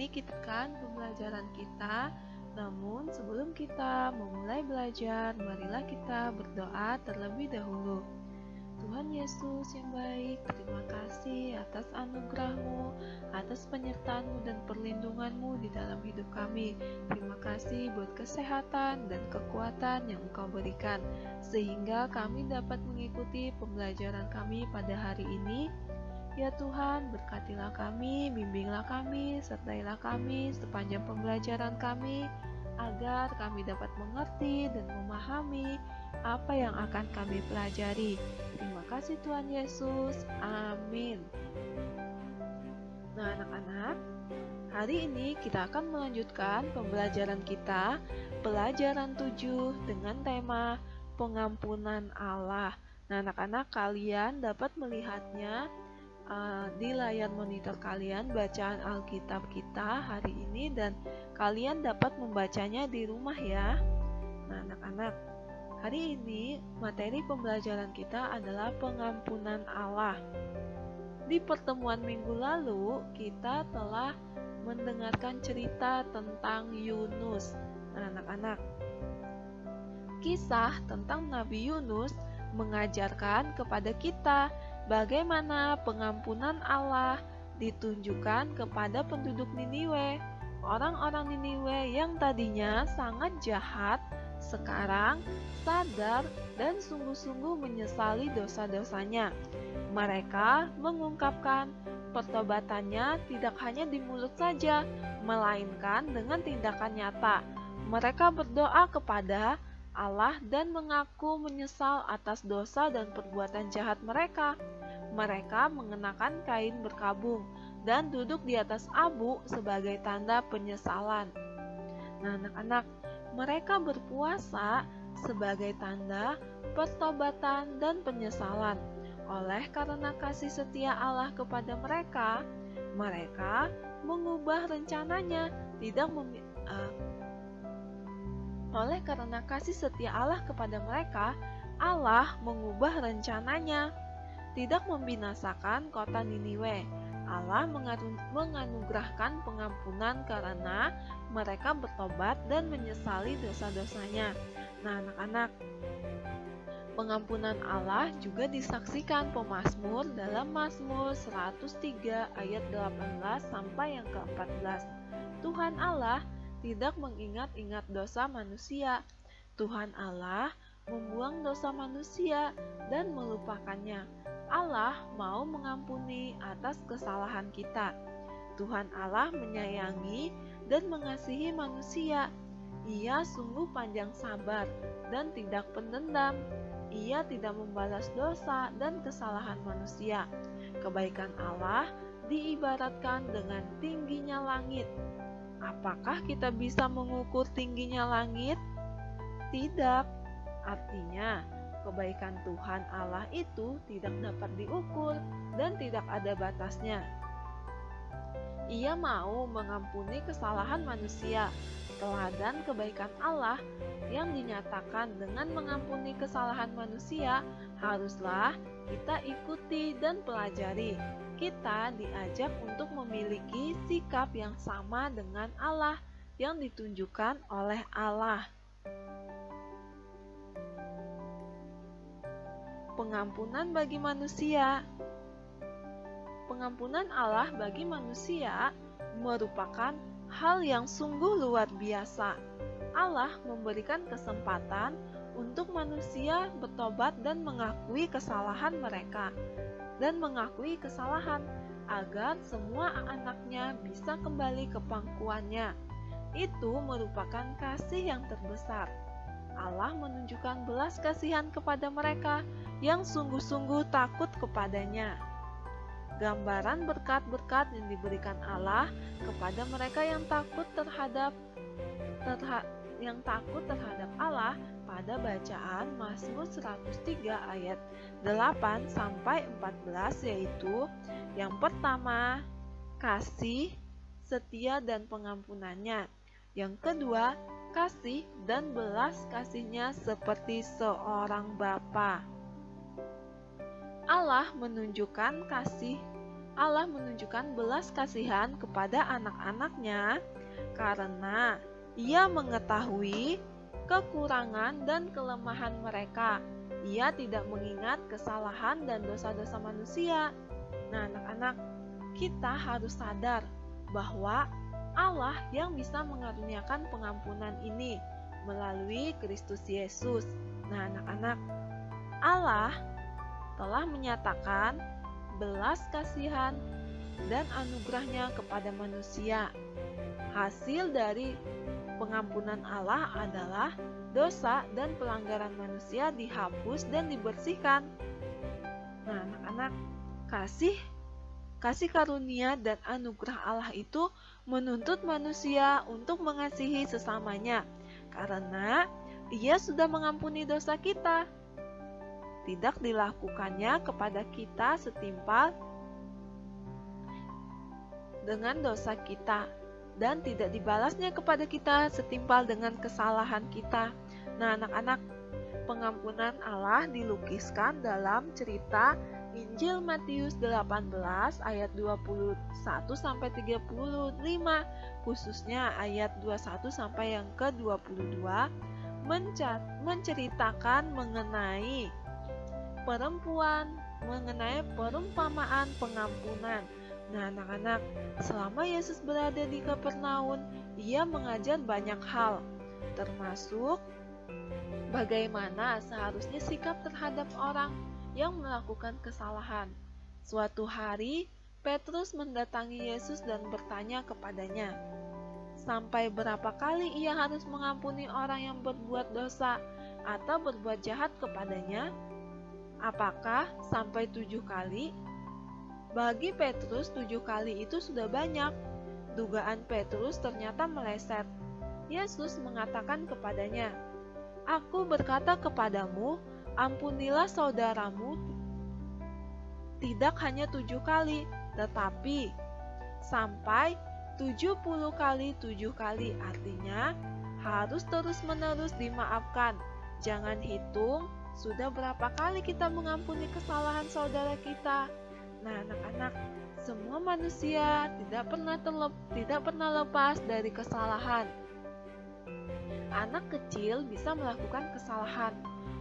ini kita akan pembelajaran kita. Namun sebelum kita memulai belajar, marilah kita berdoa terlebih dahulu. Tuhan Yesus yang baik, terima kasih atas anugerah-Mu, atas penyertaan-Mu dan perlindungan-Mu di dalam hidup kami. Terima kasih buat kesehatan dan kekuatan yang Engkau berikan, sehingga kami dapat mengikuti pembelajaran kami pada hari ini. Ya Tuhan, berkatilah kami, bimbinglah kami, sertailah kami sepanjang pembelajaran kami, agar kami dapat mengerti dan memahami apa yang akan kami pelajari. Terima kasih Tuhan Yesus. Amin. Nah anak-anak, hari ini kita akan melanjutkan pembelajaran kita, pelajaran 7 dengan tema pengampunan Allah. Nah anak-anak, kalian dapat melihatnya di layar monitor kalian bacaan Alkitab kita hari ini, dan kalian dapat membacanya di rumah ya. Nah anak-anak, hari ini materi pembelajaran kita adalah pengampunan Allah. Di pertemuan minggu lalu kita telah mendengarkan cerita tentang Yunus. Nah anak-anak, kisah tentang Nabi Yunus mengajarkan kepada kita bagaimana pengampunan Allah ditunjukkan kepada penduduk Niniwe. Orang-orang Niniwe yang tadinya sangat jahat, sekarang sadar dan sungguh-sungguh menyesali dosa-dosanya. Mereka mengungkapkan pertobatannya tidak hanya di mulut saja, melainkan dengan tindakan nyata. Mereka berdoa kepada Allah dan mengaku menyesal atas dosa dan perbuatan jahat mereka. Mereka mengenakan kain berkabung dan duduk di atas abu sebagai tanda penyesalan. Nah anak-anak, mereka berpuasa sebagai tanda pertobatan dan penyesalan. Oleh karena kasih setia Allah kepada mereka, mereka mengubah rencananya, Oleh karena kasih setia Allah kepada mereka, Allah mengubah rencananya, tidak membinasakan kota Niniwe. Allah menganugerahkan pengampunan karena mereka bertobat dan menyesali dosa-dosanya. Nah anak-anak, pengampunan Allah juga disaksikan pemazmur dalam Mazmur 103 ayat 18 sampai yang ke-14. Tuhan Allah tidak mengingat-ingat dosa manusia. Tuhan Allah membuang dosa manusia dan melupakannya. Allah mau mengampuni atas kesalahan kita. Tuhan Allah menyayangi dan mengasihi manusia. Ia sungguh panjang sabar dan tidak pendendam. Ia tidak membalas dosa dan kesalahan manusia. Kebaikan Allah diibaratkan dengan tingginya langit. Apakah kita bisa mengukur tingginya langit? Tidak. Artinya, kebaikan Tuhan Allah itu tidak dapat diukur dan tidak ada batasnya. Ia mau mengampuni kesalahan manusia. Teladan kebaikan Allah yang dinyatakan dengan mengampuni kesalahan manusia haruslah kita ikuti dan pelajari. Kita diajak untuk memiliki sikap yang sama dengan Allah yang ditunjukkan oleh Allah. Pengampunan bagi manusia. Pengampunan Allah bagi manusia merupakan hal yang sungguh luar biasa. Allah memberikan kesempatan untuk manusia bertobat dan mengakui kesalahan mereka, agar semua anaknya bisa kembali ke pangkuannya. Itu merupakan kasih yang terbesar. Allah menunjukkan belas kasihan kepada mereka yang sungguh-sungguh takut kepadanya. Gambaran berkat-berkat yang diberikan Allah kepada mereka yang takut terhadap Allah pada bacaan Mazmur 103 ayat 8 sampai 14, yaitu yang pertama, kasih, setia dan pengampunannya. Yang kedua, kasih dan belas kasihnya seperti seorang bapa. Allah menunjukkan kasih Allah menunjukkan belas kasihan kepada anak-anaknya karena Ia mengetahui kekurangan dan kelemahan mereka. Ia tidak mengingat kesalahan dan dosa-dosa manusia. Nah, anak-anak, kita harus sadar bahwa Allah yang bisa mengaruniakan pengampunan ini melalui Kristus Yesus. Nah, anak-anak, Allah telah menyatakan belas kasihan dan anugerahnya kepada manusia. Hasil dari pengampunan Allah adalah dosa dan pelanggaran manusia dihapus dan dibersihkan. Nah, anak-anak, kasih karunia dan anugerah Allah itu menuntut manusia untuk mengasihi sesamanya karena Ia sudah mengampuni dosa kita. Tidak dilakukannya kepada kita setimpal dengan dosa kita dan tidak dibalasnya kepada kita setimpal dengan kesalahan kita. Nah, anak-anak, pengampunan Allah dilukiskan dalam cerita Injil Matius 18 ayat 21 sampai 35, khususnya ayat 21 sampai yang ke-22 menceritakan mengenai perumpamaan pengampunan. Nah, anak-anak, selama Yesus berada di Kapernaum, Ia mengajar banyak hal, termasuk bagaimana seharusnya sikap terhadap orang yang melakukan kesalahan. Suatu hari, Petrus mendatangi Yesus dan bertanya kepadanya, sampai berapa kali ia harus mengampuni orang yang berbuat dosa atau berbuat jahat kepadanya? Apakah sampai 7 kali? Bagi Petrus 7 kali itu sudah banyak. Dugaan Petrus ternyata meleset. Yesus mengatakan kepadanya, "Aku berkata kepadamu, ampunilah saudaramu tidak hanya 7 kali, tetapi sampai 70 kali 7 kali." Artinya harus terus-menerus dimaafkan. Jangan hitung sudah berapa kali kita mengampuni kesalahan saudara kita. Nah, anak-anak, semua manusia tidak pernah lepas dari kesalahan. Anak kecil bisa melakukan kesalahan.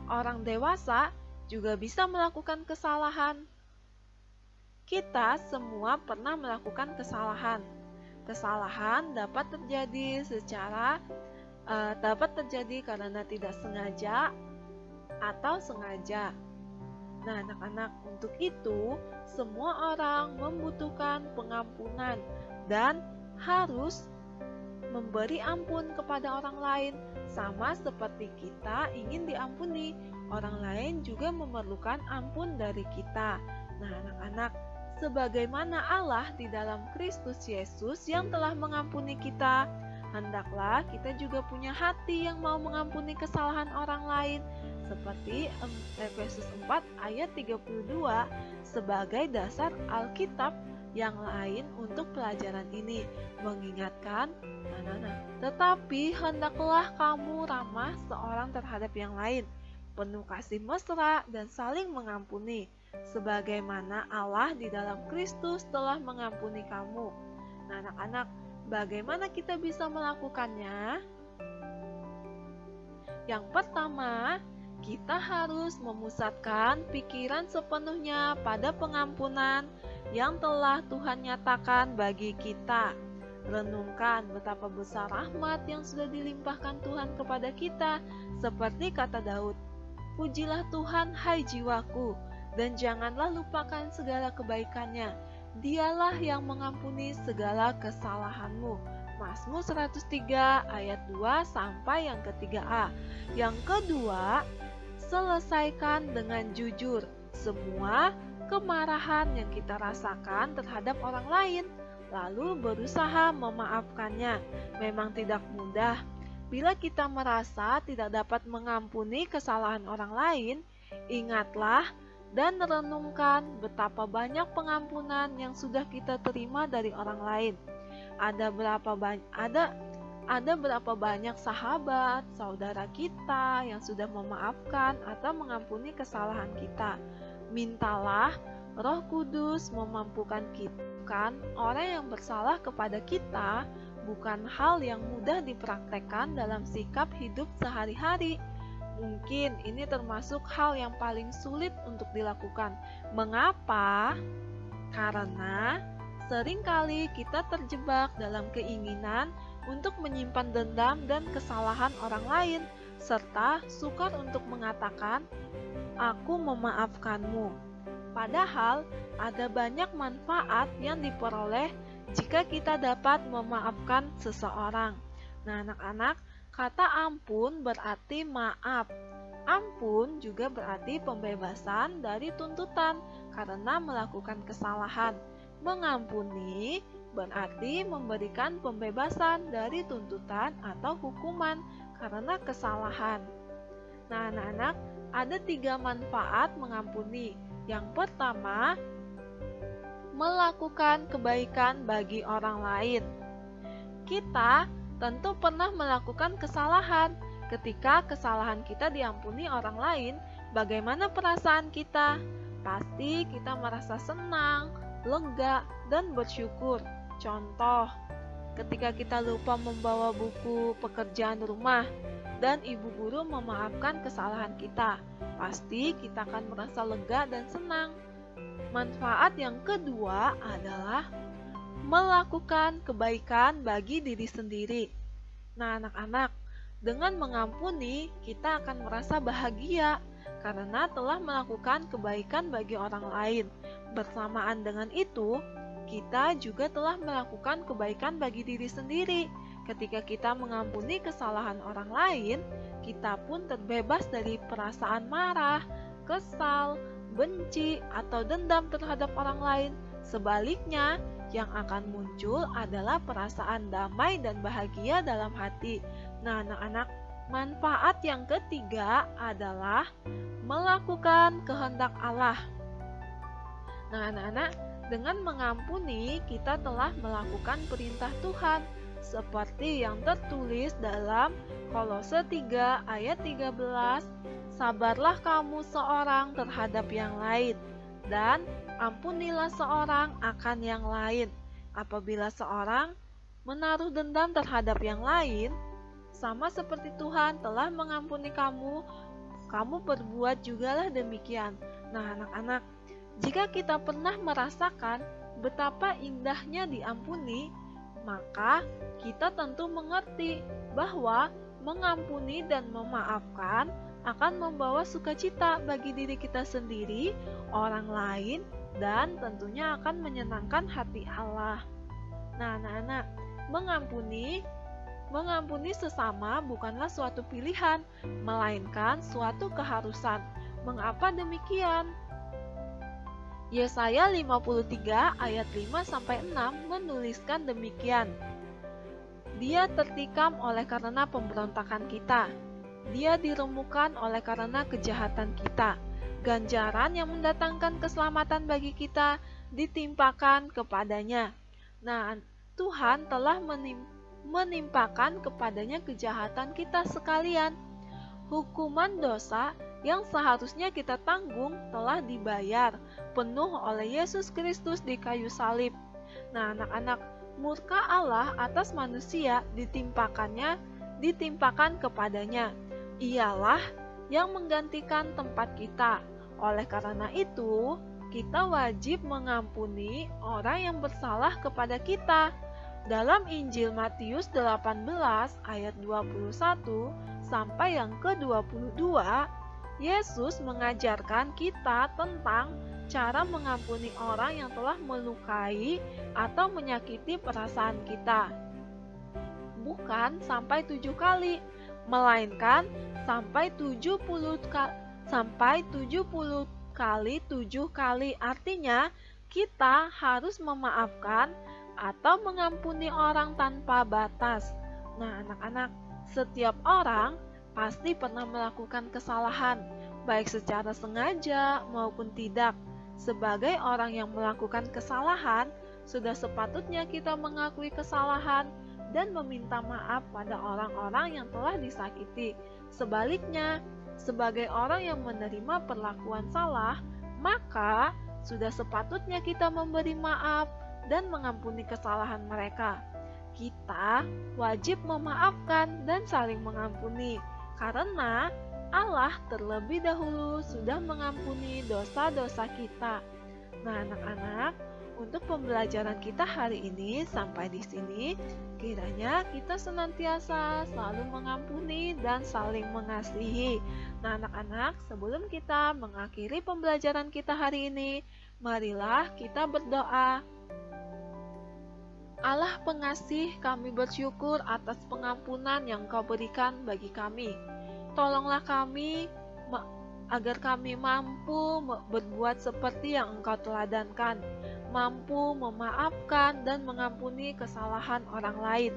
Orang dewasa juga bisa melakukan kesalahan. Kita semua pernah melakukan kesalahan. Kesalahan dapat terjadi karena tidak sengaja atau sengaja. Nah, anak-anak, untuk itu semua orang membutuhkan pengampunan dan harus memberi ampun kepada orang lain, sama seperti kita ingin diampuni. Orang lain juga memerlukan ampun dari kita. Nah, anak-anak, sebagaimana Allah di dalam Kristus Yesus yang telah mengampuni kita, hendaklah kita juga punya hati yang mau mengampuni kesalahan orang lain, seperti Efesus 4 ayat 32 sebagai dasar Alkitab yang lain untuk pelajaran ini, mengingatkan, tetapi hendaklah kamu ramah seorang terhadap yang lain, penuh kasih mesra dan saling mengampuni, sebagaimana Allah di dalam Kristus telah mengampuni kamu. Nah, anak-anak, bagaimana kita bisa melakukannya? Yang pertama, kita harus memusatkan pikiran sepenuhnya pada pengampunan yang telah Tuhan nyatakan bagi kita. Renungkan betapa besar rahmat yang sudah dilimpahkan Tuhan kepada kita, seperti kata Daud, "Pujilah Tuhan, hai jiwaku, dan janganlah lupakan segala kebaikannya. Dialah yang mengampuni segala kesalahanmu." Mazmur 103 ayat 2 sampai yang ke-3a. Yang kedua, selesaikan dengan jujur semua kemarahan yang kita rasakan terhadap orang lain, lalu berusaha memaafkannya. Memang tidak mudah. Bila kita merasa tidak dapat mengampuni kesalahan orang lain, ingatlah dan renungkan betapa banyak pengampunan yang sudah kita terima dari orang lain. Ada berapa banyak sahabat, saudara kita yang sudah memaafkan atau mengampuni kesalahan kita. Mintalah Roh Kudus memampukan kita. Orang yang bersalah kepada kita bukan hal yang mudah dipraktekkan dalam sikap hidup sehari-hari. Mungkin ini termasuk hal yang paling sulit untuk dilakukan. Mengapa? Karena seringkali kita terjebak dalam keinginan untuk menyimpan dendam dan kesalahan orang lain, serta sukar untuk mengatakan, "Aku memaafkanmu." Padahal ada banyak manfaat yang diperoleh jika kita dapat memaafkan seseorang. Nah, anak-anak, kata ampun berarti maaf. Ampun juga berarti pembebasan dari tuntutan karena melakukan kesalahan. Mengampuni berarti memberikan pembebasan dari tuntutan atau hukuman karena kesalahan. Nah, anak-anak, ada 3 manfaat mengampuni. Yang pertama, melakukan kebaikan bagi orang lain. Kita tentu pernah melakukan kesalahan. Ketika kesalahan kita diampuni orang lain, bagaimana perasaan kita? Pasti kita merasa senang, lega, dan bersyukur. Contoh, ketika kita lupa membawa buku pekerjaan rumah dan ibu guru memaafkan kesalahan kita, pasti kita akan merasa lega dan senang. Manfaat yang kedua adalah melakukan kebaikan bagi diri sendiri. Nah, anak-anak, dengan mengampuni kita akan merasa bahagia karena telah melakukan kebaikan bagi orang lain. Bersamaan dengan itu, kita juga telah melakukan kebaikan bagi diri sendiri. Ketika kita mengampuni kesalahan orang lain, kita pun terbebas dari perasaan marah, kesal, benci, atau dendam terhadap orang lain. Sebaliknya, yang akan muncul adalah perasaan damai dan bahagia dalam hati. Nah, anak-anak, manfaat yang ketiga adalah melakukan kehendak Allah. Nah, anak-anak, dengan mengampuni kita telah melakukan perintah Tuhan, seperti yang tertulis dalam Kolose 3 ayat 13, "Sabarlah kamu seorang terhadap yang lain, dan ampunilah seorang akan yang lain. Apabila seorang menaruh dendam terhadap yang lain, sama seperti Tuhan telah mengampuni kamu, kamu berbuat jugalah demikian." Nah, anak-anak, jika kita pernah merasakan betapa indahnya diampuni, maka kita tentu mengerti bahwa mengampuni dan memaafkan akan membawa sukacita bagi diri kita sendiri, orang lain, dan tentunya akan menyenangkan hati Allah. Nah, anak-anak, mengampuni sesama bukanlah suatu pilihan, melainkan suatu keharusan. Mengapa demikian? Yesaya 53 ayat 5-6 menuliskan demikian. Dia tertikam oleh karena pemberontakan kita. Dia diremukkan oleh karena kejahatan kita. Ganjaran yang mendatangkan keselamatan bagi kita ditimpakan kepadanya. Nah, Tuhan telah menimpakan kepadanya kejahatan kita sekalian. Hukuman dosa yang seharusnya kita tanggung telah dibayar penuh oleh Yesus Kristus di kayu salib. Nah, anak-anak, murka Allah atas manusia ditimpakan kepadanya. Ialah yang menggantikan tempat kita. Oleh karena itu, kita wajib mengampuni orang yang bersalah kepada kita. Dalam Injil Matius 18 ayat 21 sampai yang ke-22, Yesus mengajarkan kita tentang cara mengampuni orang yang telah melukai atau menyakiti perasaan kita. Bukan sampai 7 kali, melainkan sampai 70 kali 7 kali. Artinya, kita harus memaafkan atau mengampuni orang tanpa batas. Nah, anak-anak, setiap orang pasti pernah melakukan kesalahan, baik secara sengaja maupun tidak. Sebagai orang yang melakukan kesalahan, sudah sepatutnya kita mengakui kesalahan dan meminta maaf pada orang-orang yang telah disakiti. Sebaliknya, sebagai orang yang menerima perlakuan salah, maka Sudah sepatutnya kita memberi maaf dan mengampuni kesalahan mereka. Kita wajib memaafkan dan saling mengampuni, karena Allah terlebih dahulu sudah mengampuni dosa-dosa kita. Nah, anak-anak, untuk pembelajaran kita hari ini sampai di sini, kiranya kita senantiasa selalu mengampuni dan saling mengasihi. Nah, anak-anak, sebelum kita mengakhiri pembelajaran kita hari ini, marilah kita berdoa. Allah pengasih, kami bersyukur atas pengampunan yang Kau berikan bagi kami. Tolonglah kami agar kami mampu berbuat seperti yang Engkau teladankan, mampu memaafkan dan mengampuni kesalahan orang lain.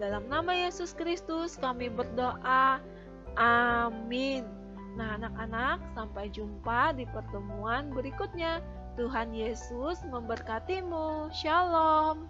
Dalam nama Yesus Kristus kami berdoa. Amin. Nah, anak-anak, sampai jumpa di pertemuan berikutnya. Tuhan Yesus memberkatimu. Shalom.